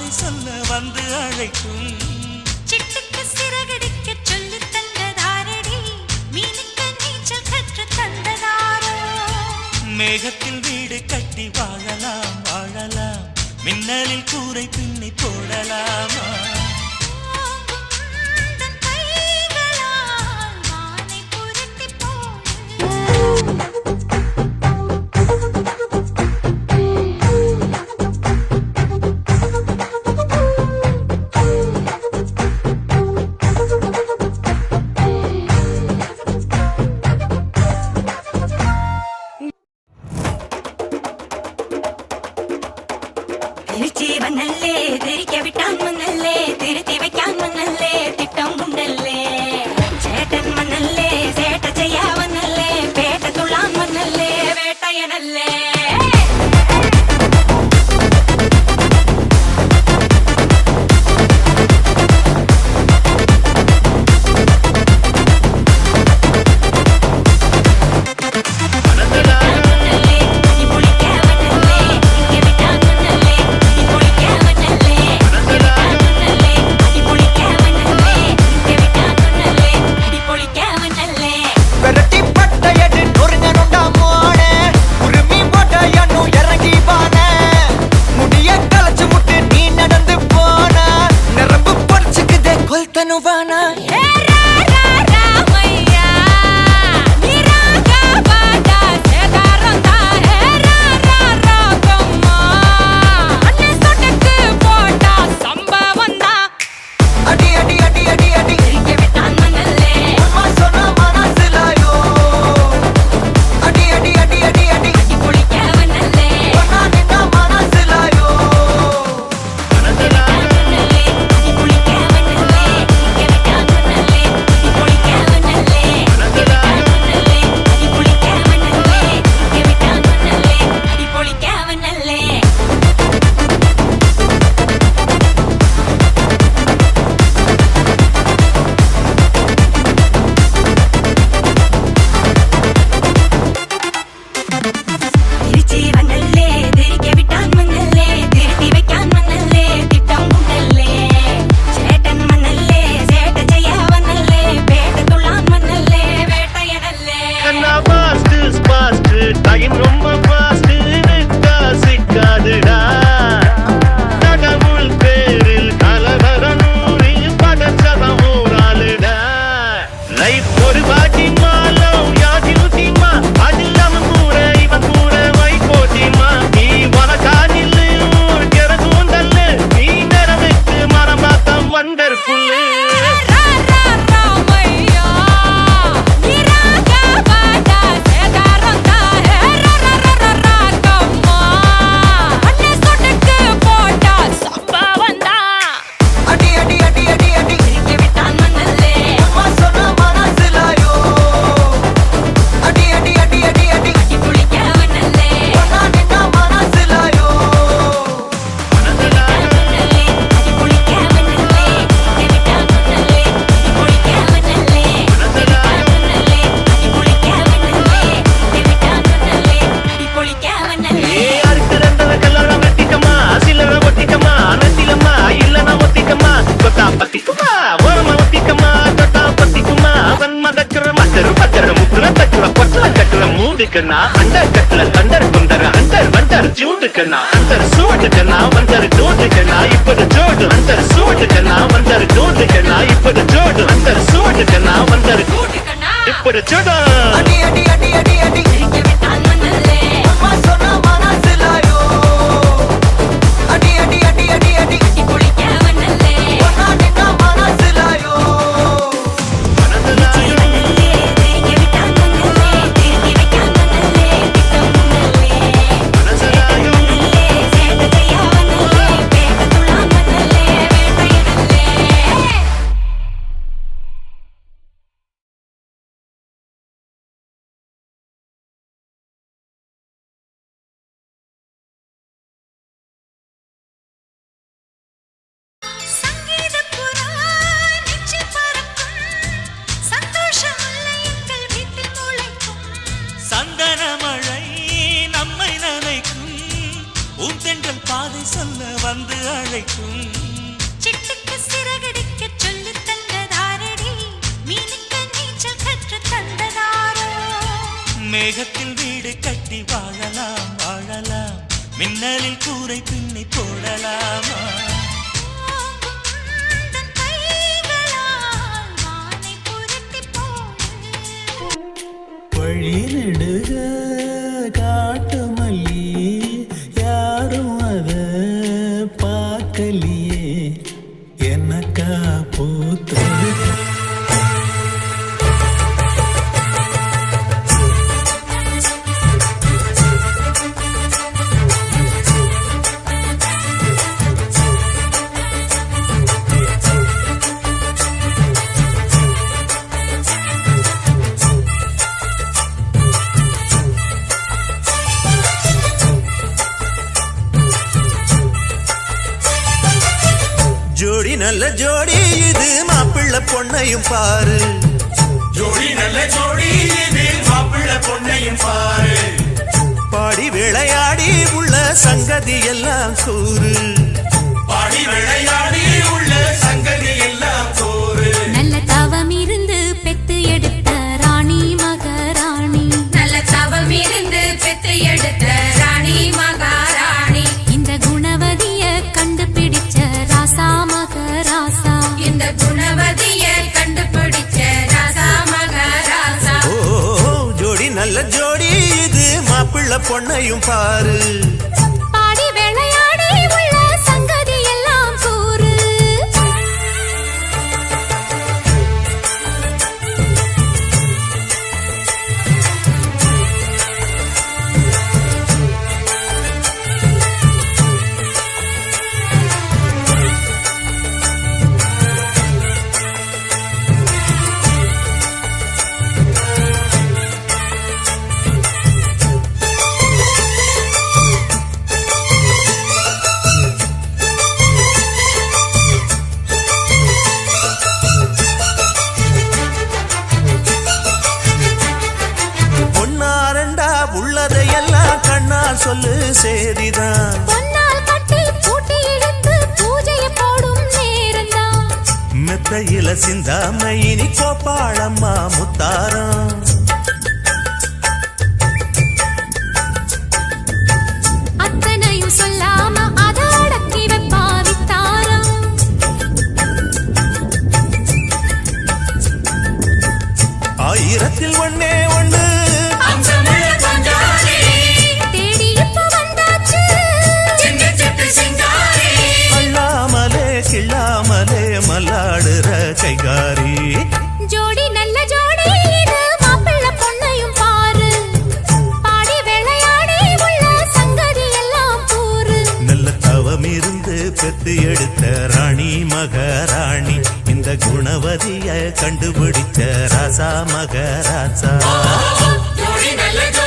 பாதை சொல்ல வந்து அழைக்கும். சிட்டுக்கு சிறகடிக்க சொல்லி தந்ததாரடி, மீனுக்கு நீச்சல் கற்று தந்ததாரோ. மேகத்தில் வீடு கட்டி வாழலாம் வாழலாம், மின்னலில் கூரை பின்னி போடலாமா? தன் கைகளால் வானை புரட்டி போடு. திருச்சி வந்தல்லே, தெரிக்க விட்டான் மன்னல்லே, திருத்தி வைக்கான் மன்னல்லே, திட்டம் உண்டல்லே. சேட்டன் மன்னல்லே, சேட்ட செய்ய வந்தல்லே, பேட்ட துள்ளான் மன்னல்லே, வேட்டையனல்லே. Novana अंडर कटल अंडर कुंदर अंडर वंडर जूट करना अंदर सूट करना वंडर डोट करना इपड़ जोड़ अंदर सूट करना वंडर डोट करना इपड़ जोड़ अंदर सूट करना वंडर इपड़ जोड़ अडी अडी अडी अडी மேகத்தில் வீடு கட்டி வாழலாம் வாழலாம் மின்னலில் கூரை பின்னி போடலாமா வழி நெடுக காட்டு மல்லி யாரும் அத பார்க்கலியே என்னக்கா பூத்தது ஜோடி நல்ல ஜோடி இது மாப்பிள்ளை பொண்ணையும் பாரு ஜோடி நல்ல ஜோடி இது மாப்பிள்ளை பொண்ணையும் பாரு பாடி விளையாடி உள்ள சங்கதி எல்லாம் கூறு பாடி விளையாடி உள்ள சங்கதி எல்லாம் கூறு நல்ல தவம் இருந்து பெத்து எடுத்த ராணி மகாராணி நல்ல தவம் இருந்து பெத்து எடுத்த ராணி மகாராணி இந்த குணவதிய கண்டுபிடிச்ச ராசா மகராசா இந்த குணவதிய கண்டுபிடிச்ச ராசா மகராசா ஓ ஜோடி நல்ல ஜோடி இது மாப்பிள்ளை பொண்ணையும் பாரு பாடி விளையாடி உள்ள சங்கதி எல்லாம் கூறு பொன்னாரண்டா உள்ளதையெல்லாம் கண்ணால் சொல்லு சேதிதான் பொன்னால் கட்டி பூட்டி எடுத்து பூஜையை போடும் நேரம்தான் மெத்தையில சிந்தாம இனி கோப்பாளம்மா முத்தாரம் அத்தனையும் சொல்லாம அத அடக்கி வைப்பா வித்தாரம் ஆயிரத்தில் ஒண்ணே ஒண்ணு அம்சமுள்ள பஞ்சாரி தேடி இப்ப வந்தாச்சு சின்ன சிட்டு சிங்காரி அள்ளாமலே கிள்ளாமலே மல்லாடுற கைகாரி ஜோடி நல்ல ஜோடி இது மாப்பிள்ளை பொண்ணையும் பாரு பாடி விளையாடி உள்ள சங்கதி எல்லாம் கூறு நல்ல தவம் இருந்து பெத்து எடுத்த ராணி மகாராணி இந்த குணவதிய கண்டுபிடிச்ச ராசா மகராசா ஜோடி நல்ல ஜோடி